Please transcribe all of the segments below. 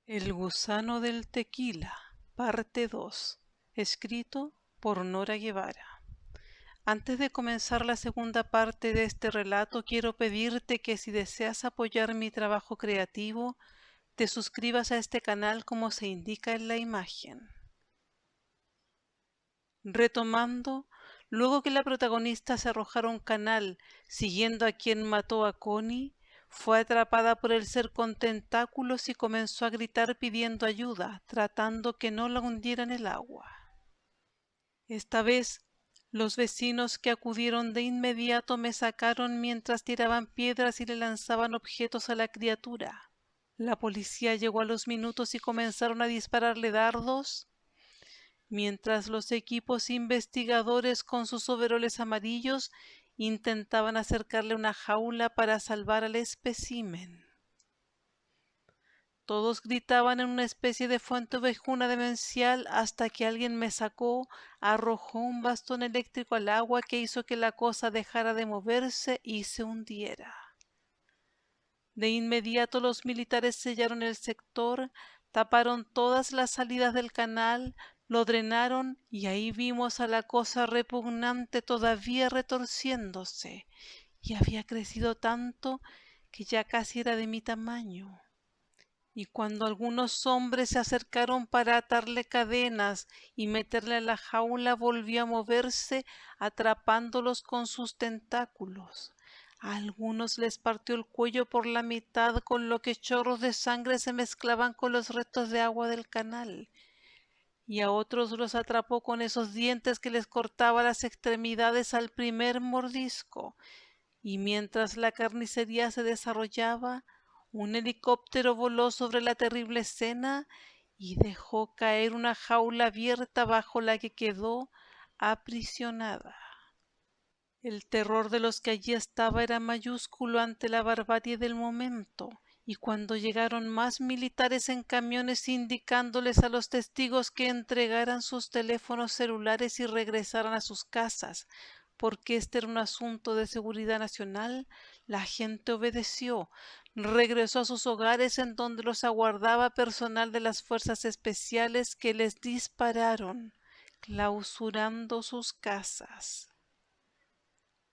El gusano del tequila, parte 2, escrito por Nora Guevara. Antes de comenzar la segunda parte de este relato, quiero pedirte que si deseas apoyar mi trabajo creativo, te suscribas a este canal como se indica en la imagen. Retomando, luego que la protagonista se arrojara a un canal siguiendo a quien mató a Connie, fue atrapada por el ser con tentáculos y comenzó a gritar pidiendo ayuda, tratando que no la hundiera en el agua. Esta vez, los vecinos que acudieron de inmediato me sacaron mientras tiraban piedras y le lanzaban objetos a la criatura. La policía llegó a los minutos y comenzaron a dispararle dardos, mientras los equipos investigadores con sus overoles amarillos intentaban acercarle una jaula para salvar al espécimen. Todos gritaban en una especie de fuente ovejuna demencial hasta que alguien me sacó, arrojó un bastón eléctrico al agua que hizo que la cosa dejara de moverse y se hundiera. De inmediato los militares sellaron el sector, taparon todas las salidas del canal, lo drenaron y ahí vimos a la cosa repugnante todavía retorciéndose, y había crecido tanto que ya casi era de mi tamaño. Y cuando algunos hombres se acercaron para atarle cadenas y meterle a la jaula, volvió a moverse, atrapándolos con sus tentáculos. A algunos les partió el cuello por la mitad, con lo que chorros de sangre se mezclaban con los restos de agua del canal. Y a otros los atrapó con esos dientes que les cortaba las extremidades al primer mordisco. Y mientras la carnicería se desarrollaba, un helicóptero voló sobre la terrible escena y dejó caer una jaula abierta bajo la que quedó aprisionada. El terror de los que allí estaba era mayúsculo ante la barbarie del momento, y cuando llegaron más militares en camiones indicándoles a los testigos que entregaran sus teléfonos celulares y regresaran a sus casas, porque este era un asunto de seguridad nacional, la gente obedeció, regresó a sus hogares en donde los aguardaba personal de las fuerzas especiales que les dispararon, clausurando sus casas.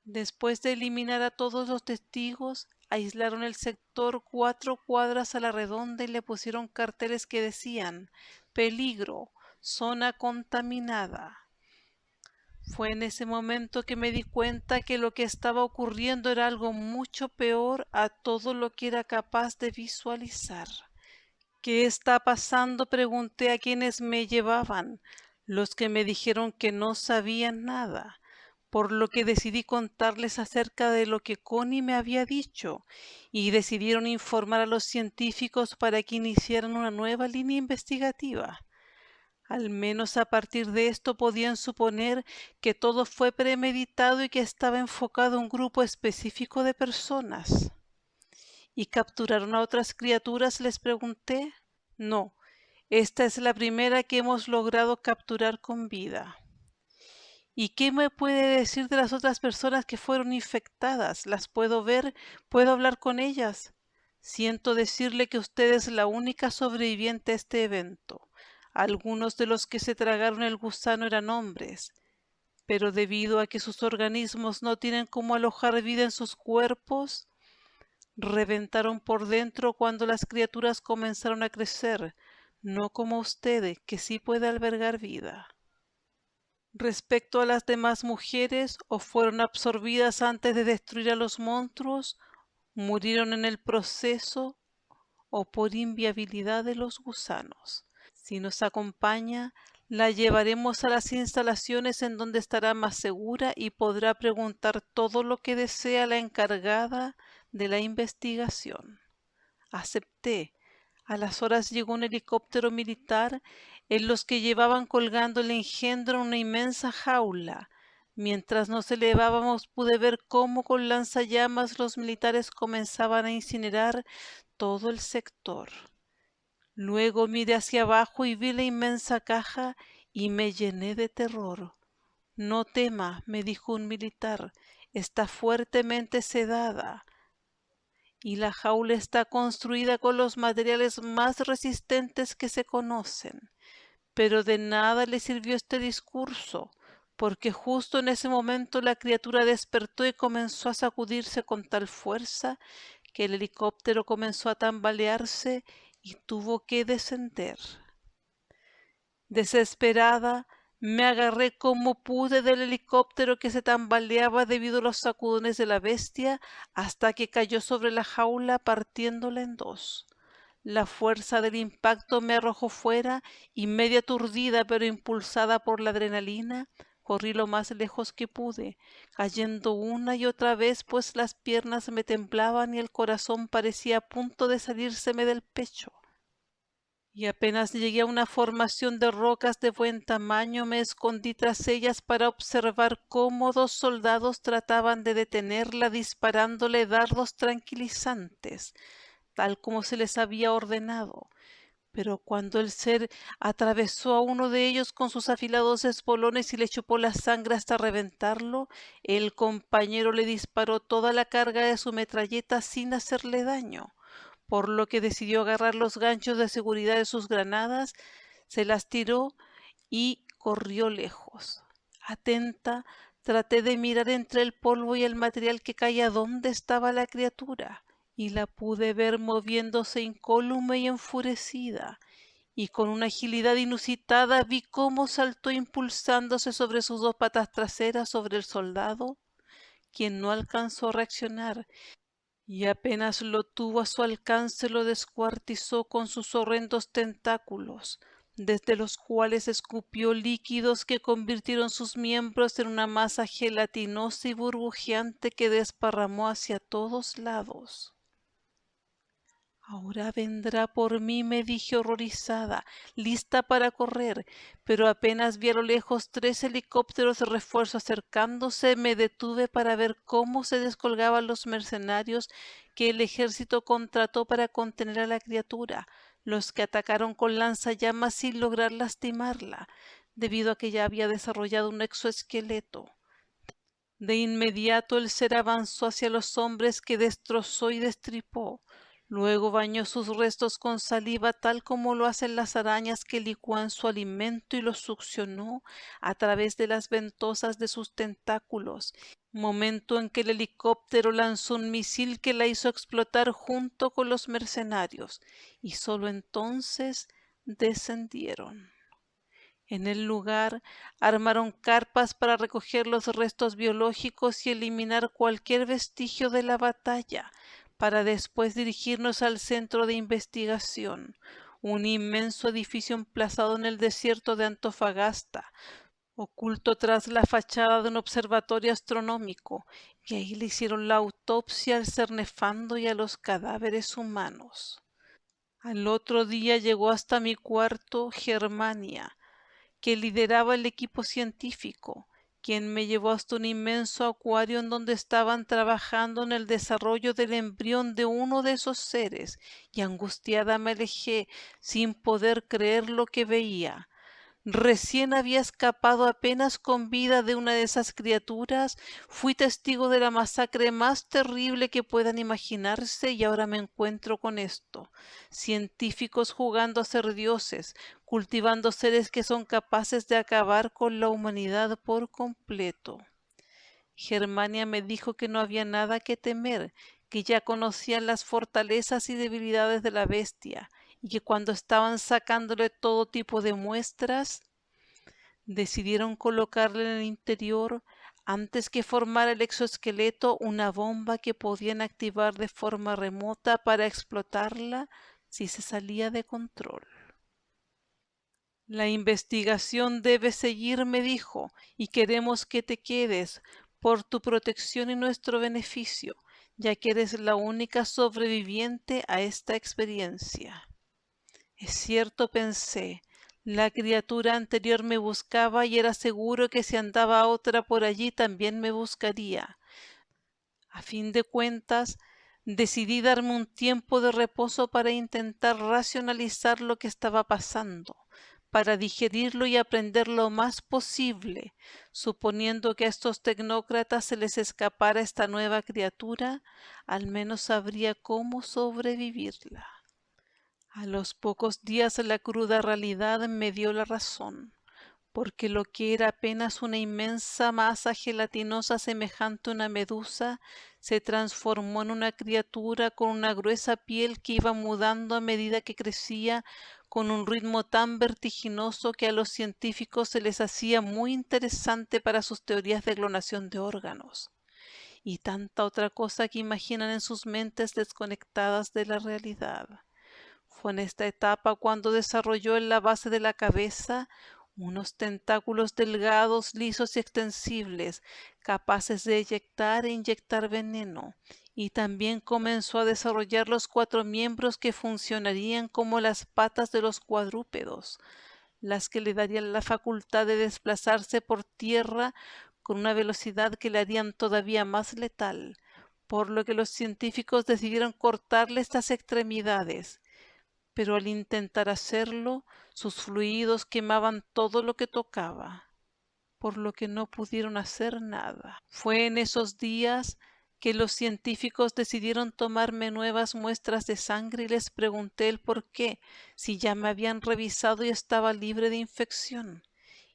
Después de eliminar a todos los testigos, aislaron el sector 4 cuadras a la redonda y le pusieron carteles que decían «Peligro, zona contaminada». Fue en ese momento que me di cuenta que lo que estaba ocurriendo era algo mucho peor a todo lo que era capaz de visualizar. ¿Qué está pasando?, pregunté a quienes me llevaban, los que me dijeron que no sabían nada, por lo que decidí contarles acerca de lo que Connie me había dicho, y decidieron informar a los científicos para que iniciaran una nueva línea investigativa. Al menos a partir de esto podían suponer que todo fue premeditado y que estaba enfocado a un grupo específico de personas. ¿Y capturaron a otras criaturas?, les pregunté. No, esta es la primera que hemos logrado capturar con vida. ¿Y qué me puede decir de las otras personas que fueron infectadas? ¿Las puedo ver? ¿Puedo hablar con ellas? Siento decirle que usted es la única sobreviviente a este evento. Algunos de los que se tragaron el gusano eran hombres, pero debido a que sus organismos no tienen cómo alojar vida en sus cuerpos, reventaron por dentro cuando las criaturas comenzaron a crecer, no como usted, que sí puede albergar vida. Respecto a las demás mujeres, o fueron absorbidas antes de destruir a los monstruos, murieron en el proceso o por inviabilidad de los gusanos. Si nos acompaña, la llevaremos a las instalaciones en donde estará más segura y podrá preguntar todo lo que desea la encargada de la investigación. Acepté. A las horas llegó un helicóptero militar en los que llevaban colgando el engendro en una inmensa jaula. Mientras nos elevábamos pude ver cómo con lanzallamas los militares comenzaban a incinerar todo el sector. Luego miré hacia abajo y vi la inmensa caja y me llené de terror. No tema, me dijo un militar, está fuertemente sedada. y la jaula está construida con los materiales más resistentes que se conocen. Pero de nada le sirvió este discurso, porque justo en ese momento la criatura despertó y comenzó a sacudirse con tal fuerza que el helicóptero comenzó a tambalearse y tuvo que descender. Desesperada, me agarré como pude del helicóptero que se tambaleaba debido a los sacudones de la bestia hasta que cayó sobre la jaula partiéndola en dos. La fuerza del impacto me arrojó fuera y media aturdida pero impulsada por la adrenalina, corrí lo más lejos que pude, cayendo una y otra vez pues las piernas me temblaban y el corazón parecía a punto de salírseme del pecho. Y apenas llegué a una formación de rocas de buen tamaño, me escondí tras ellas para observar cómo dos soldados trataban de detenerla disparándole dardos tranquilizantes, tal como se les había ordenado. Pero cuando el ser atravesó a uno de ellos con sus afilados espolones y le chupó la sangre hasta reventarlo, el compañero le disparó toda la carga de su metralleta sin hacerle daño, por lo que decidió agarrar los ganchos de seguridad de sus granadas, se las tiró y corrió lejos. Atenta, traté de mirar entre el polvo y el material que caía dónde estaba la criatura, y la pude ver moviéndose incólume y enfurecida, y con una agilidad inusitada vi cómo saltó impulsándose sobre sus dos patas traseras sobre el soldado, quien no alcanzó a reaccionar, y apenas lo tuvo a su alcance lo descuartizó con sus horrendos tentáculos, desde los cuales escupió líquidos que convirtieron sus miembros en una masa gelatinosa y burbujeante que desparramó hacia todos lados. Ahora vendrá por mí, me dije horrorizada, lista para correr, pero apenas vi a lo lejos 3 helicópteros de refuerzo acercándose, me detuve para ver cómo se descolgaban los mercenarios que el ejército contrató para contener a la criatura, los que atacaron con lanzallamas sin lograr lastimarla, debido a que ya había desarrollado un exoesqueleto. De inmediato el ser avanzó hacia los hombres que destrozó y destripó. Luego bañó sus restos con saliva tal como lo hacen las arañas que licúan su alimento y lo succionó a través de las ventosas de sus tentáculos, momento en que el helicóptero lanzó un misil que la hizo explotar junto con los mercenarios, y solo entonces descendieron. En el lugar armaron carpas para recoger los restos biológicos y eliminar cualquier vestigio de la batalla, para después dirigirnos al centro de investigación, un inmenso edificio emplazado en el desierto de Antofagasta, oculto tras la fachada de un observatorio astronómico, y ahí le hicieron la autopsia al ser nefando y a los cadáveres humanos. Al otro día llegó hasta mi cuarto Germania, que lideraba el equipo científico, quien me llevó hasta un inmenso acuario en donde estaban trabajando en el desarrollo del embrión de uno de esos seres, y angustiada me alejé sin poder creer lo que veía. Recién había escapado apenas con vida de una de esas criaturas, fui testigo de la masacre más terrible que puedan imaginarse y ahora me encuentro con esto. Científicos jugando a ser dioses, cultivando seres que son capaces de acabar con la humanidad por completo. Germania me dijo que no había nada que temer, que ya conocían las fortalezas y debilidades de la bestia, y que cuando estaban sacándole todo tipo de muestras, decidieron colocarle en el interior, antes que formar el exoesqueleto, una bomba que podían activar de forma remota para explotarla si se salía de control. La investigación debe seguir, me dijo, y queremos que te quedes por tu protección y nuestro beneficio, ya que eres la única sobreviviente a esta experiencia. Es cierto, pensé, la criatura anterior me buscaba y era seguro que si andaba otra por allí también me buscaría. A fin de cuentas, decidí darme un tiempo de reposo para intentar racionalizar lo que estaba pasando. para digerirlo y aprender lo más posible, suponiendo que a estos tecnócratas se les escapara esta nueva criatura, al menos sabría cómo sobrevivirla. A los pocos días la cruda realidad me dio la razón, porque lo que era apenas una inmensa masa gelatinosa semejante a una medusa, se transformó en una criatura con una gruesa piel que iba mudando a medida que crecía, con un ritmo tan vertiginoso que a los científicos se les hacía muy interesante para sus teorías de clonación de órganos, y tanta otra cosa que imaginan en sus mentes desconectadas de la realidad. Fue en esta etapa cuando desarrolló en la base de la cabeza unos tentáculos delgados, lisos y extensibles, capaces de eyectar e inyectar veneno, y también comenzó a desarrollar los 4 miembros que funcionarían como las patas de los cuadrúpedos, las que le darían la facultad de desplazarse por tierra con una velocidad que le harían todavía más letal, por lo que los científicos decidieron cortarle estas extremidades, pero al intentar hacerlo, sus fluidos quemaban todo lo que tocaba, por lo que no pudieron hacer nada. Fue en esos días que los científicos decidieron tomarme nuevas muestras de sangre y les pregunté el por qué, si ya me habían revisado y estaba libre de infección.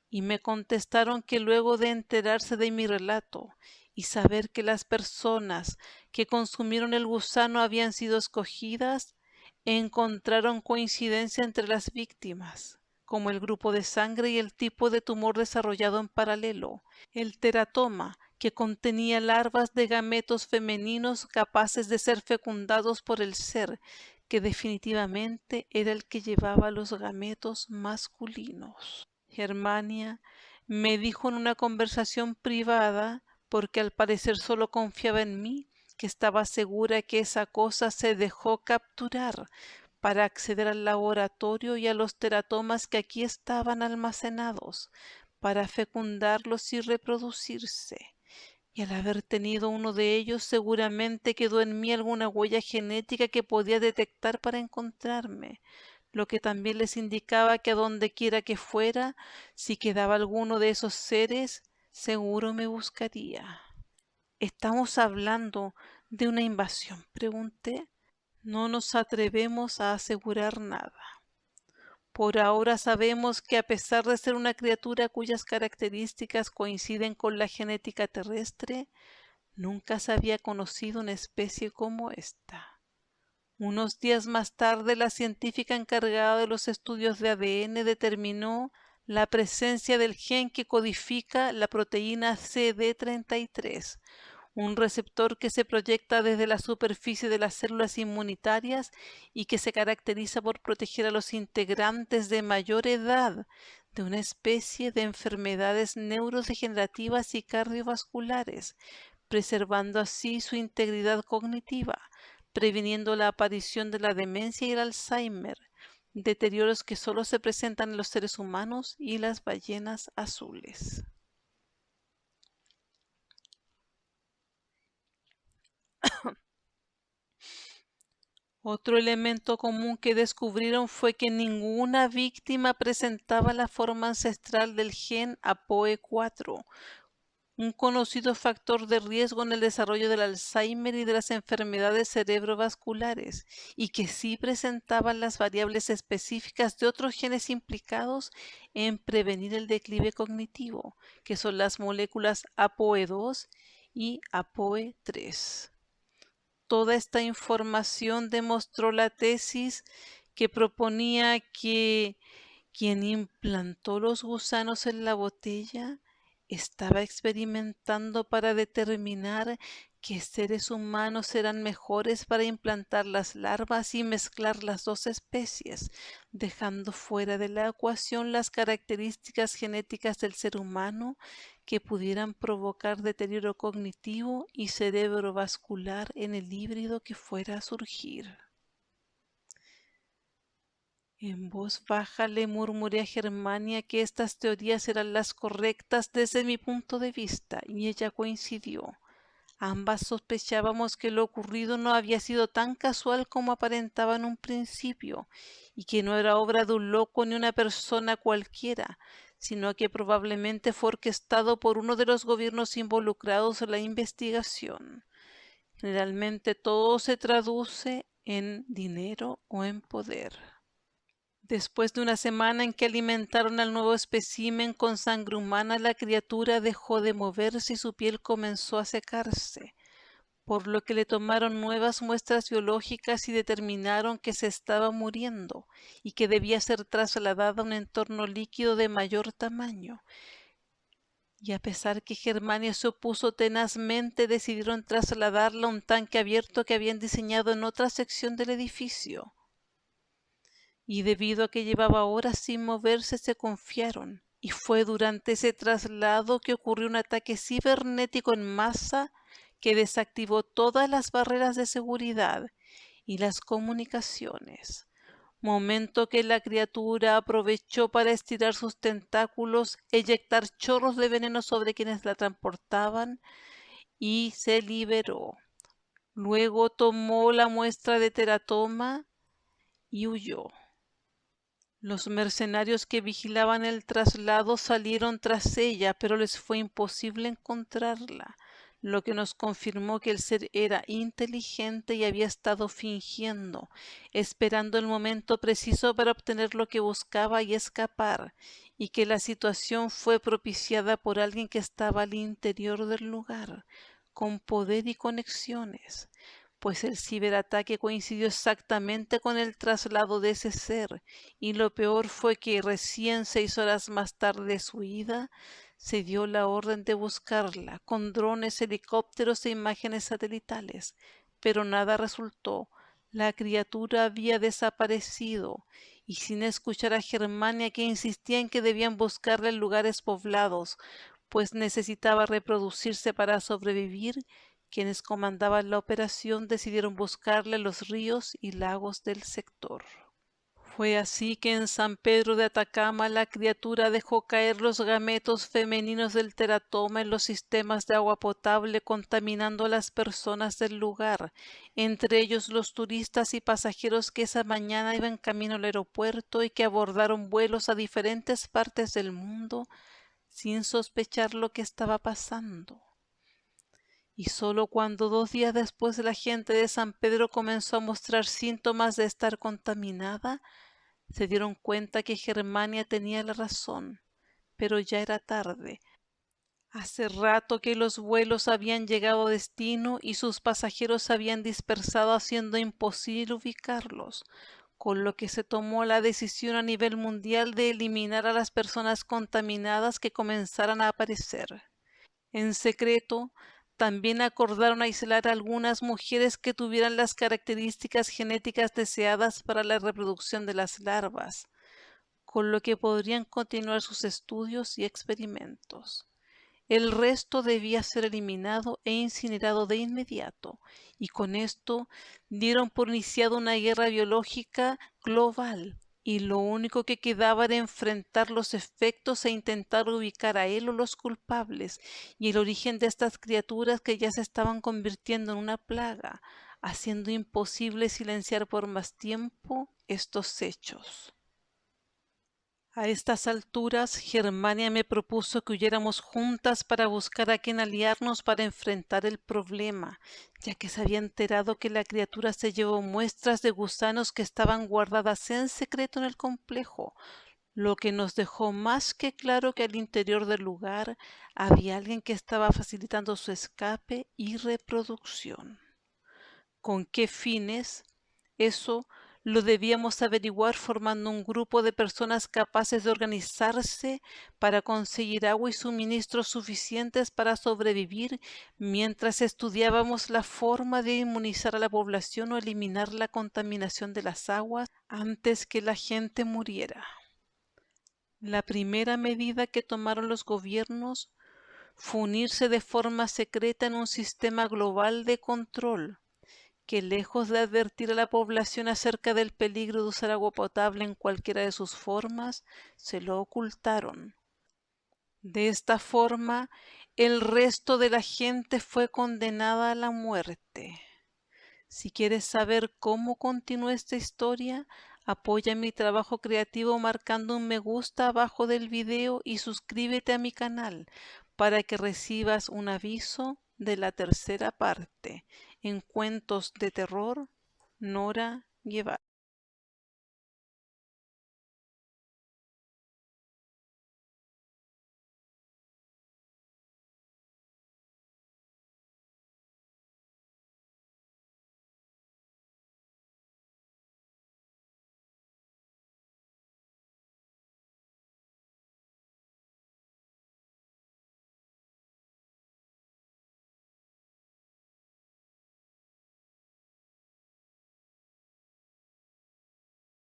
Y me contestaron que luego de enterarse de mi relato y saber que las personas que consumieron el gusano habían sido escogidas, encontraron coincidencia entre las víctimas, como el grupo de sangre y el tipo de tumor desarrollado en paralelo, el teratoma, que contenía larvas de gametos femeninos capaces de ser fecundados por el ser, que definitivamente era el que llevaba los gametos masculinos. Germania me dijo en una conversación privada, porque al parecer solo confiaba en mí, que estaba segura que esa cosa se dejó capturar para acceder al laboratorio y a los teratomas que aquí estaban almacenados, para fecundarlos y reproducirse. Y al haber tenido uno de ellos, seguramente quedó en mí alguna huella genética que podía detectar para encontrarme, lo que también les indicaba que a donde quiera que fuera, si quedaba alguno de esos seres, seguro me buscaría. ¿Estamos hablando de una invasión?, pregunté. No nos atrevemos a asegurar nada. Por ahora sabemos que a pesar de ser una criatura cuyas características coinciden con la genética terrestre, nunca se había conocido una especie como esta. Unos días más tarde, la científica encargada de los estudios de ADN determinó la presencia del gen que codifica la proteína CD33, un receptor que se proyecta desde la superficie de las células inmunitarias y que se caracteriza por proteger a los integrantes de mayor edad de una especie de enfermedades neurodegenerativas y cardiovasculares, preservando así su integridad cognitiva, previniendo la aparición de la demencia y el Alzheimer, deterioros que solo se presentan en los seres humanos y las ballenas azules. Otro elemento común que descubrieron fue que ninguna víctima presentaba la forma ancestral del gen APOE4, un conocido factor de riesgo en el desarrollo del Alzheimer y de las enfermedades cerebrovasculares, y que sí presentaban las variables específicas de otros genes implicados en prevenir el declive cognitivo, que son las moléculas APOE2 y APOE3. Toda esta información demostró la tesis que proponía que quien implantó los gusanos en la botella estaba experimentando para determinar qué seres humanos eran mejores para implantar las larvas y mezclar las dos especies, dejando fuera de la ecuación las características genéticas del ser humano que pudieran provocar deterioro cognitivo y cerebrovascular en el híbrido que fuera a surgir. En voz baja le murmuré a Germania que estas teorías eran las correctas desde mi punto de vista, y ella coincidió. Ambas sospechábamos que lo ocurrido no había sido tan casual como aparentaba en un principio, y que no era obra de un loco ni una persona cualquiera, sino que probablemente fue orquestado por uno de los gobiernos involucrados en la investigación. Generalmente todo se traduce en dinero o en poder. Después de una semana en que alimentaron al nuevo espécimen con sangre humana, la criatura dejó de moverse y su piel comenzó a secarse, por lo que le tomaron nuevas muestras biológicas y determinaron que se estaba muriendo y que debía ser trasladada a un entorno líquido de mayor tamaño. Y a pesar que Germania se opuso tenazmente, decidieron trasladarla a un tanque abierto que habían diseñado en otra sección del edificio. Y debido a que llevaba horas sin moverse, se confiaron. Y fue durante ese traslado que ocurrió un ataque cibernético en masa que desactivó todas las barreras de seguridad y las comunicaciones, momento que la criatura aprovechó para estirar sus tentáculos, eyectar chorros de veneno sobre quienes la transportaban y se liberó. Luego tomó la muestra de teratoma y huyó. Los mercenarios que vigilaban el traslado salieron tras ella, pero les fue imposible encontrarla, lo que nos confirmó que el ser era inteligente y había estado fingiendo, esperando el momento preciso para obtener lo que buscaba y escapar, y que la situación fue propiciada por alguien que estaba al interior del lugar, con poder y conexiones, pues el ciberataque coincidió exactamente con el traslado de ese ser, y lo peor fue que recién 6 horas más tarde de su ida, se dio la orden de buscarla, con drones, helicópteros e imágenes satelitales, pero nada resultó. La criatura había desaparecido, y sin escuchar a Germania, que insistía en que debían buscarla en lugares poblados, pues necesitaba reproducirse para sobrevivir, quienes comandaban la operación decidieron buscarla en los ríos y lagos del sector. Fue así que en San Pedro de Atacama la criatura dejó caer los gametos femeninos del teratoma en los sistemas de agua potable, contaminando a las personas del lugar, entre ellos los turistas y pasajeros que esa mañana iban camino al aeropuerto y que abordaron vuelos a diferentes partes del mundo sin sospechar lo que estaba pasando. Y solo cuando 2 días después la gente de San Pedro comenzó a mostrar síntomas de estar contaminada, se dieron cuenta que Germania tenía la razón, pero ya era tarde. Hace rato que los vuelos habían llegado a destino y sus pasajeros se habían dispersado, haciendo imposible ubicarlos, con lo que se tomó la decisión a nivel mundial de eliminar a las personas contaminadas que comenzaran a aparecer. En secreto, también acordaron aislar a algunas mujeres que tuvieran las características genéticas deseadas para la reproducción de las larvas, con lo que podrían continuar sus estudios y experimentos. El resto debía ser eliminado e incinerado de inmediato, y con esto dieron por iniciada una guerra biológica global, y lo único que quedaba era enfrentar los efectos e intentar ubicar a él o los culpables, y el origen de estas criaturas que ya se estaban convirtiendo en una plaga, haciendo imposible silenciar por más tiempo estos hechos. A estas alturas, Germania me propuso que huyéramos juntas para buscar a quien aliarnos para enfrentar el problema, ya que se había enterado que la criatura se llevó muestras de gusanos que estaban guardadas en secreto en el complejo, lo que nos dejó más que claro que al interior del lugar había alguien que estaba facilitando su escape y reproducción. ¿Con qué fines? Eso lo debíamos averiguar formando un grupo de personas capaces de organizarse para conseguir agua y suministros suficientes para sobrevivir mientras estudiábamos la forma de inmunizar a la población o eliminar la contaminación de las aguas antes que la gente muriera. La primera medida que tomaron los gobiernos fue unirse de forma secreta en un sistema global de control que, lejos de advertir a la población acerca del peligro de usar agua potable en cualquiera de sus formas, se lo ocultaron. De esta forma, el resto de la gente fue condenada a la muerte. Si quieres saber cómo continúa esta historia, apoya mi trabajo creativo marcando un me gusta abajo del video y suscríbete a mi canal para que recibas un aviso de la tercera parte en Cuentos de Terror, Nora Guevara.